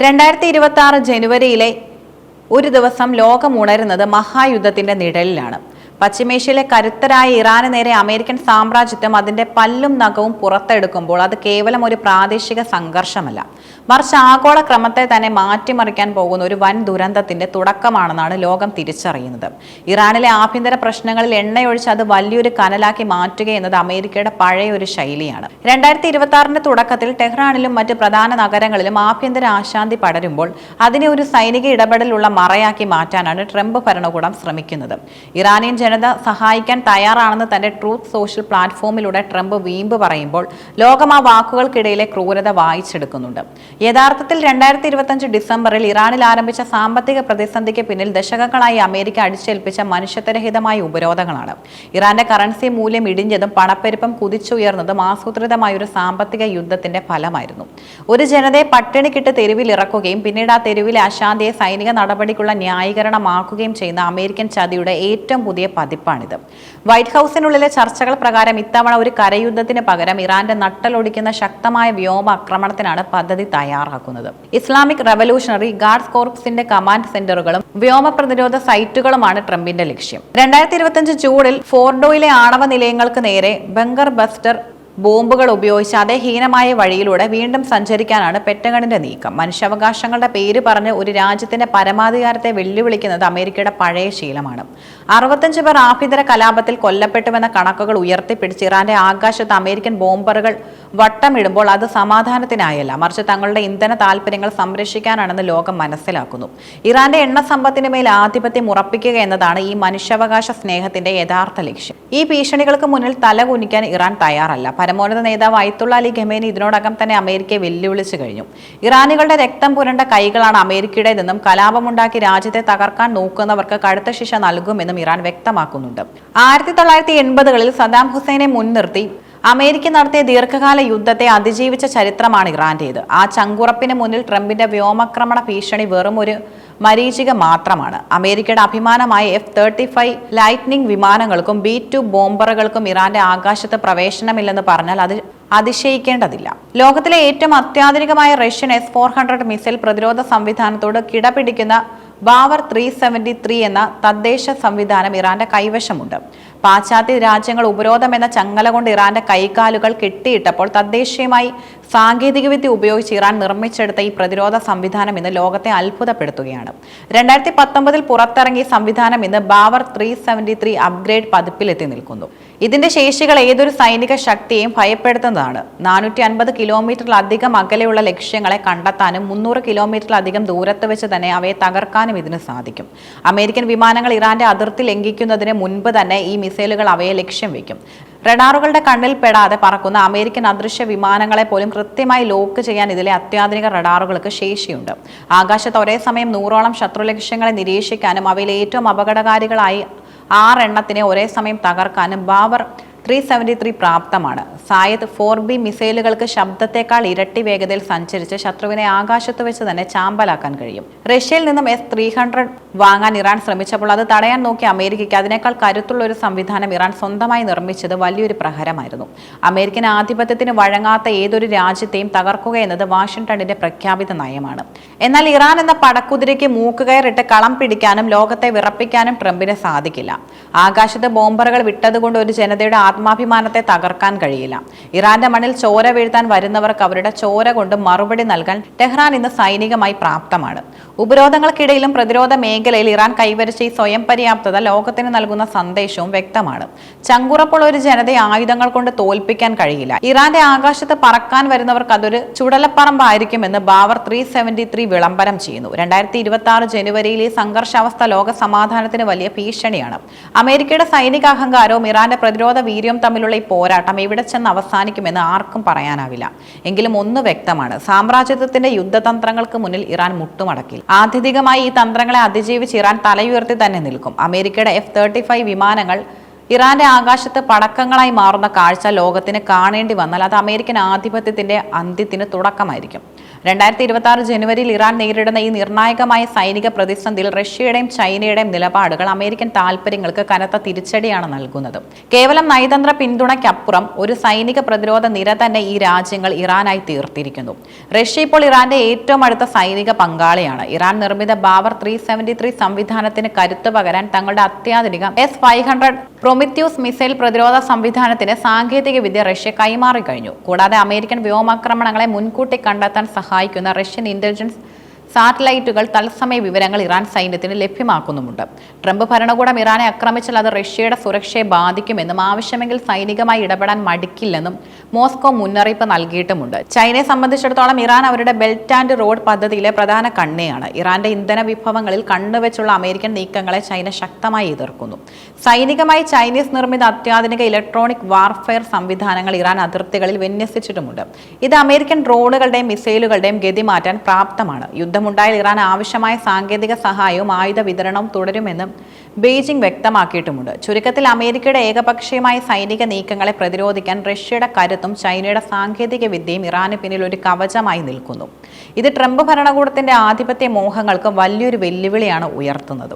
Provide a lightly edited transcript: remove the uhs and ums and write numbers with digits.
2026 ജനുവരിയിലെ ഒരു ദിവസം ലോകം ഉണരുന്നത് മഹായുദ്ധത്തിന്റെ നിഴലിലാണ്. പശ്ചിമേഷ്യയിലെ കരുത്തരായ ഇറാന് നേരെ അമേരിക്കൻ സാമ്രാജ്യത്വം അതിന്റെ പല്ലും നഖവും പുറത്തെടുക്കുമ്പോൾ അത് കേവലം ഒരു പ്രാദേശിക സംഘർഷമല്ല, മറിച്ച് ആഗോള ക്രമത്തെ തന്നെ മാറ്റിമറിക്കാൻ പോകുന്ന ഒരു വൻ ദുരന്തത്തിന്റെ തുടക്കമാണെന്നാണ് ലോകം തിരിച്ചറിയുന്നത്. ഇറാനിലെ ആഭ്യന്തര പ്രശ്നങ്ങളിൽ എണ്ണയൊഴിച്ച് അത് വലിയൊരു കനലാക്കി മാറ്റുക എന്നത് അമേരിക്കയുടെ പഴയ ഒരു ശൈലിയാണ്. 2026 തുടക്കത്തിൽ ടെഹ്റാനിലും മറ്റ് പ്രധാന നഗരങ്ങളിലും ആഭ്യന്തര അശാന്തി പടരുമ്പോൾ അതിനെ ഒരു സൈനിക ഇടപെടലുള്ള മറയാക്കി മാറ്റാനാണ് ട്രംപ് ഭരണകൂടം ശ്രമിക്കുന്നത്. ഇറാനിയൻ ജനത സഹായിക്കാൻ തയ്യാറാണെന്ന് തന്റെ ട്രൂത്ത് സോഷ്യൽ പ്ലാറ്റ്ഫോമിലൂടെ ട്രംപ് വീമ്പ് പറയുമ്പോൾ ലോകം ആ വാക്കുകൾക്കിടയിലെ ക്രൂരത വായിച്ചെടുക്കുന്നുണ്ട്. യഥാർത്ഥത്തിൽ 2025 ഡിസംബറിൽ ഇറാനിൽ ആരംഭിച്ച സാമ്പത്തിക പ്രതിസന്ധിക്ക് പിന്നിൽ ദശകങ്ങളായി അമേരിക്ക അടിച്ചേൽപ്പിച്ച മനുഷ്യത്വരഹിതമായ ഉപരോധങ്ങളാണ്. ഇറാന്റെ കറൻസി മൂല്യം ഇടിഞ്ഞതും പണപ്പെരുപ്പം കുതിച്ചുയർന്നതും ആസൂത്രിതമായ ഒരു സാമ്പത്തിക യുദ്ധത്തിന്റെ ഫലമായിരുന്നു. ഒരു ജനതയെ പട്ടിണിക്കിട്ട് തെരുവിൽ ഇറക്കുകയും പിന്നീട് ആ തെരുവിലെ അശാന്തിയെ സൈനിക നടപടിക്കുള്ള ന്യായീകരണമാക്കുകയും ചെയ്യുന്ന അമേരിക്കൻ ചതിയുടെ ഏറ്റവും പുതിയ പതിപ്പാണിത്. വൈറ്റ് ഹൌസിനുള്ളിലെ ചർച്ചകൾ പ്രകാരം ഇത്തവണ ഒരു കരയുദ്ധത്തിന് പകരം ഇറാന്റെ നട്ടലൊടിക്കുന്ന ശക്തമായ വ്യോമ ആക്രമണത്തിനാണ് പദ്ധതി തയ്യാറാക്കുന്നത്. ഇസ്ലാമിക് റവല്യൂഷണറി ഗാർഡ്സ് കോർപ്സിന്റെ കമാൻഡ് സെന്ററുകളും വ്യോമ പ്രതിരോധ സൈറ്റുകളുമാണ് ട്രംപിന്റെ ലക്ഷ്യം. 2025 ജൂണിൽ ഫോർഡോയിലെ ആണവ നിലയങ്ങൾക്ക് നേരെ ബങ്കർ ബസ്റ്റർ ബോംബുകൾ ഉപയോഗിച്ച് അതേ ഹീനമായ വഴിയിലൂടെ വീണ്ടും സഞ്ചരിക്കാനാണ് പെറ്റഗണിന്റെ നീക്കം. മനുഷ്യാവകാശങ്ങളുടെ പേര് പറഞ്ഞ് ഒരു രാജ്യത്തിന്റെ പരമാധികാരത്തെ വെല്ലുവിളിക്കുന്നത് അമേരിക്കയുടെ പഴയ ശീലമാണ്. 65 പേർ ആഭ്യന്തര കലാപത്തിൽ കൊല്ലപ്പെട്ടുവെന്ന കണക്കുകൾ ഉയർത്തിപ്പിടിച്ച് ഇറാന്റെ ആകാശത്ത് അമേരിക്കൻ ബോംബറുകൾ വട്ടമിടുമ്പോൾ അത് സമാധാനത്തിനായല്ല, മറിച്ച് തങ്ങളുടെ ഇന്ധന താൽപര്യങ്ങൾ സംരക്ഷിക്കാനാണെന്ന് ലോകം മനസ്സിലാക്കുന്നു. ഇറാന്റെ എണ്ണ സമ്പത്തിന് മേൽ ആധിപത്യം ഉറപ്പിക്കുക എന്നതാണ് ഈ മനുഷ്യാവകാശ സ്നേഹത്തിന്റെ യഥാർത്ഥ ലക്ഷ്യം. ഈ ഭീഷണികൾക്ക് മുന്നിൽ തലകുനിക്കാൻ ഇറാൻ തയ്യാറല്ല. പരമോന്നത നേതാവ് അയത്തുള്ള അലി ഖമേനി ഇതിനോടകം തന്നെ അമേരിക്കയെ വെല്ലുവിളിച്ചു കഴിഞ്ഞു. ഇറാനികളുടെ രക്തം പുരണ്ട കൈകളാണ് അമേരിക്കയുടേതെന്നും കലാപമുണ്ടാക്കി രാജ്യത്തെ തകർക്കാൻ നോക്കുന്നവർക്ക് കടുത്ത ശിക്ഷ നൽകുമെന്നും ഇറാൻ വ്യക്തമാക്കുന്നുണ്ട്. 1980കളിൽ സദ്ദാം ഹുസൈനെ മുൻനിർത്തി അമേരിക്ക നടത്തിയ ദീർഘകാല യുദ്ധത്തെ അതിജീവിച്ച ചരിത്രമാണ് ഇറാന്റേത്. ആ ചങ്കുറപ്പിന് മുന്നിൽ ട്രംപിന്റെ വ്യോമാക്രമണ ഭീഷണി വെറും ഒരു മരീചിക മാത്രമാണ്. അമേരിക്കയുടെ അഭിമാനമായ F-35 ലൈറ്റ്നിംഗ് വിമാനങ്ങൾക്കും B-2 ബോംബറുകൾക്കും ഇറാന്റെ ആകാശത്ത് പ്രവേശനമില്ലെന്ന് പറഞ്ഞാൽ അത് അതിശയിക്കേണ്ടതില്ല. ലോകത്തിലെ ഏറ്റവും അത്യാധുനികമായ റഷ്യൻ S-400 മിസൈൽ പ്രതിരോധ സംവിധാനത്തോട് കിടപിടിക്കുന്ന ബാവർ 373 എന്ന തദ്ദേശ സംവിധാനം ഇറാന്റെ കൈവശമുണ്ട്. പാശ്ചാത്യ രാജ്യങ്ങൾ ഉപരോധം എന്ന ചങ്ങല കൊണ്ട് ഇറാന്റെ കൈകാലുകൾ കെട്ടിയിട്ടപ്പോൾ തദ്ദേശീയമായി സാങ്കേതികവിദ്യ ഉപയോഗിച്ച് ഇറാൻ നിർമ്മിച്ചെടുത്ത ഈ പ്രതിരോധ സംവിധാനം ഇന്ന് ലോകത്തെ അത്ഭുതപ്പെടുത്തുകയാണ്. 2019 പുറത്തിറങ്ങിയ സംവിധാനം ഇന്ന് ബാവർ 373 അപ്ഗ്രേഡ് പതിപ്പിലെത്തി നിൽക്കുന്നു. ഇതിന്റെ ശേഷികൾ ഏതൊരു സൈനിക ശക്തിയെയും ഭയപ്പെടുത്തുന്നതാണ്. 450 കിലോമീറ്ററിലധികം അകലെയുള്ള ലക്ഷ്യങ്ങളെ കണ്ടെത്താനും 300 കിലോമീറ്ററിലധികം ദൂരത്ത് വെച്ച് തന്നെ അവയെ തകർക്കാനും ഇതിന് സാധിക്കും. അമേരിക്കൻ വിമാനങ്ങൾ ഇറാന്റെ അതിർത്തി ലംഘിക്കുന്നതിന് മുൻപ് തന്നെ ഈ മിസൈലുകൾ അവയെ ലക്ഷ്യം വയ്ക്കും. റഡാറുകളുടെ കണ്ണിൽ പെടാതെ പറക്കുന്ന അമേരിക്കൻ അദൃശ്യ വിമാനങ്ങളെ പോലും കൃത്യമായി ലോക്ക് ചെയ്യാൻ ഇതിലെ അത്യാധുനിക റഡാറുകൾക്ക് ശേഷിയുണ്ട്. ആകാശത്ത് ഒരേ സമയം 100ഓളം ശത്രു ലക്ഷ്യങ്ങളെ നിരീക്ഷിക്കാനും അവയിൽ ഏറ്റവും അപകടകാരികളായി 6 എണ്ണത്തിനെ ഒരേ സമയം തകർക്കാനും ബാവർ 373 പ്രാപ്തമാണ്. സായദ് 4B മിസൈലുകൾക്ക് ശബ്ദത്തെക്കാൾ ഇരട്ടി വേഗതയിൽ സഞ്ചരിച്ച് ശത്രുവിനെ ആകാശത്ത് വെച്ച് തന്നെ ചാമ്പലാക്കാൻ കഴിയും. റഷ്യയിൽ നിന്നും S-300 വാങ്ങാൻ ഇറാൻ ശ്രമിച്ചപ്പോൾ അത് തടയാൻ നോക്കിയ അമേരിക്കയ്ക്ക് അതിനേക്കാൾ കരുത്തുള്ള ഒരു സംവിധാനം ഇറാൻ സ്വന്തമായി നിർമ്മിച്ചത് വലിയൊരു പ്രഹരമായിരുന്നു. അമേരിക്കൻ ആധിപത്യത്തിന് വഴങ്ങാത്ത ഏതൊരു രാജ്യത്തെയും തകർക്കുക എന്നത് വാഷിംഗ്ടണിന്റെ പ്രഖ്യാപിത നയമാണ്. എന്നാൽ ഇറാൻ എന്ന പടക്കുതിരയ്ക്ക് മൂക്കുകയറിട്ട് കളം പിടിക്കാനും ലോകത്തെ വിറപ്പിക്കാനും ട്രംപിന് സാധിക്കില്ല. ആകാശത്ത് ബോംബറുകൾ വിട്ടതുകൊണ്ട് ഒരു ജനതയുടെ ആത്മാഭിമാനത്തെ തകർക്കാൻ കഴിയില്ല. ഇറാന്റെ മണ്ണിൽ ചോര വീഴ്ത്താൻ വരുന്നവർക്ക് അവരുടെ ചോര കൊണ്ട് മറുപടി നൽകാൻ ടെഹ്റാൻ ഇന്ന് സൈനികമായി പ്രാപ്തമാണ്. ഉപരോധങ്ങൾക്കിടയിലും പ്രതിരോധ മേഖലയിൽ ഇറാൻ കൈവരിച്ച ഈ സ്വയം പര്യാപ്തത ലോകത്തിന് നൽകുന്ന സന്ദേശവും വ്യക്തമാണ്. ചങ്കുറപ്പുള്ള ഒരു ജനതയെ ആയുധങ്ങൾ കൊണ്ട് തോൽപ്പിക്കാൻ കഴിയില്ല. ഇറാന്റെ ആകാശത്ത് പറക്കാൻ വരുന്നവർക്ക് അതൊരു ചുടലപ്പറമ്പായിരിക്കുമെന്ന് ബാവർ 373 വിളംബരം ചെയ്യുന്നു. 2026 ജനുവരിയിൽ ഈ സംഘർഷാവസ്ഥ ലോക സമാധാനത്തിന് വലിയ ഭീഷണിയാണ്. അമേരിക്കയുടെ സൈനിക അഹങ്കാരവും ഇറാന്റെ പ്രതിരോധ വീര്യം തമ്മിലുള്ള ഈ പോരാട്ടം എവിടെ ചെന്ന് അവസാനിക്കുമെന്ന് ആർക്കും പറയാനാവില്ല. എങ്കിലും ഒന്ന് വ്യക്തമാണ്, സാമ്രാജ്യത്വത്തിന്റെ യുദ്ധതന്ത്രങ്ങൾക്ക് മുന്നിൽ ഇറാൻ മുട്ടുമടക്കില്ല. ആത്യന്തികമായി ഈ തന്ത്രങ്ങളെ അതിജീവിച്ച് ഇറാൻ തലയുയർത്തി തന്നെ നിൽക്കും. അമേരിക്കയുടെ F-35 വിമാനങ്ങൾ ഇറാന്റെ ആകാശത്ത് പടക്കങ്ങളായി മാറുന്ന കാഴ്ച ലോകത്തിന് കാണേണ്ടി വന്നാൽ അത് അമേരിക്കൻ ആധിപത്യത്തിന്റെ അന്ത്യത്തിന് തുടക്കമായിരിക്കും. 2026 ജനുവരിയിൽ ഇറാൻ നേരിടുന്ന ഈ നിർണായകമായ സൈനിക പ്രതിസന്ധിയിൽ റഷ്യയുടെയും ചൈനയുടെയും നിലപാടുകൾ അമേരിക്കൻ താൽപര്യങ്ങൾക്ക് കനത്ത തിരിച്ചടിയാണ് നൽകുന്നത്. കേവലം നയതന്ത്ര പിന്തുണയ്ക്കപ്പുറം ഒരു സൈനിക പ്രതിരോധ നിര തന്നെ ഈ രാജ്യങ്ങൾ ഇറാനായി തീർത്തിരിക്കുന്നു. റഷ്യ ഇപ്പോൾ ഇറാന്റെ ഏറ്റവും അടുത്ത സൈനിക പങ്കാളിയാണ്. ഇറാൻ നിർമ്മിത ബാവർ 373 സംവിധാനത്തിന് കരുത്ത് പകരാൻ തങ്ങളുടെ അത്യാധുനിക S-500 പ്രൊമിത്യൂസ് മിസൈൽ പ്രതിരോധ സംവിധാനത്തിന് സാങ്കേതിക വിദ്യ റഷ്യ കൈമാറി കഴിഞ്ഞു. കൂടാതെ അമേരിക്കൻ വ്യോമാക്രമണങ്ങളെ മുൻകൂട്ടി കണ്ടെത്താൻ സഹായിക്കുന്ന റഷ്യൻ ഇന്റലിജൻസ് സാറ്റലൈറ്റുകൾ തത്സമയ വിവരങ്ങൾ ഇറാൻ സൈന്യത്തിന് ലഭ്യമാക്കുന്നുമുണ്ട്. ട്രംപ് ഭരണകൂടം ഇറാനെ ആക്രമിച്ചാൽ അത് റഷ്യയുടെ സുരക്ഷയെ ബാധിക്കുമെന്നും ആവശ്യമെങ്കിൽ സൈനികമായി ഇടപെടാൻ മടിക്കില്ലെന്നും മോസ്കോ മുന്നറിയിപ്പ് നൽകിയിട്ടുമുണ്ട്. ചൈനയെ സംബന്ധിച്ചിടത്തോളം ഇറാൻ അവരുടെ ബെൽറ്റ് ആൻഡ് റോഡ് പദ്ധതിയിലെ പ്രധാന കണ്ണിയാണ്. ഇറാന്റെ ഇന്ധന വിഭവങ്ങളിൽ കണ്ണുവെച്ചുള്ള അമേരിക്കൻ നീക്കങ്ങളെ ചൈന ശക്തമായി എതിർക്കുന്നു. സൈനികമായി ചൈനീസ് നിർമ്മിത അത്യാധുനിക ഇലക്ട്രോണിക് വാർഫെയർ സംവിധാനങ്ങൾ ഇറാൻ അതിർത്തികളിൽ വിന്യസിച്ചിട്ടുമുണ്ട്. ഇത് അമേരിക്കൻ ഡ്രോണുകളുടെയും മിസൈലുകളുടെയും ഗതി മാറ്റാൻ പ്രാപ്തമാണ്. യുദ്ധമുണ്ടായാൽ ഇറാൻ ആവശ്യമായ സാങ്കേതിക സഹായവും ആയുധ വിതരണവും തുടരുമെന്ന് ബെയ്ജിംഗ് വ്യക്തമാക്കിയിട്ടുമുണ്ട്. ചുരുക്കത്തിൽ അമേരിക്കയുടെ ഏകപക്ഷീയമായ സൈനിക നീക്കങ്ങളെ പ്രതിരോധിക്കാൻ റഷ്യയുടെ കരുത്തും ചൈനയുടെ സാങ്കേതിക വിദ്യയും ഇറാന് പിന്നിൽ ഒരു കവചമായി നിൽക്കുന്നു. ഇത് ട്രംപ് ഭരണകൂടത്തിന്റെ ആധിപത്യ മോഹങ്ങൾക്ക് വലിയൊരു വെല്ലുവിളിയാണ് ഉയർത്തുന്നത്.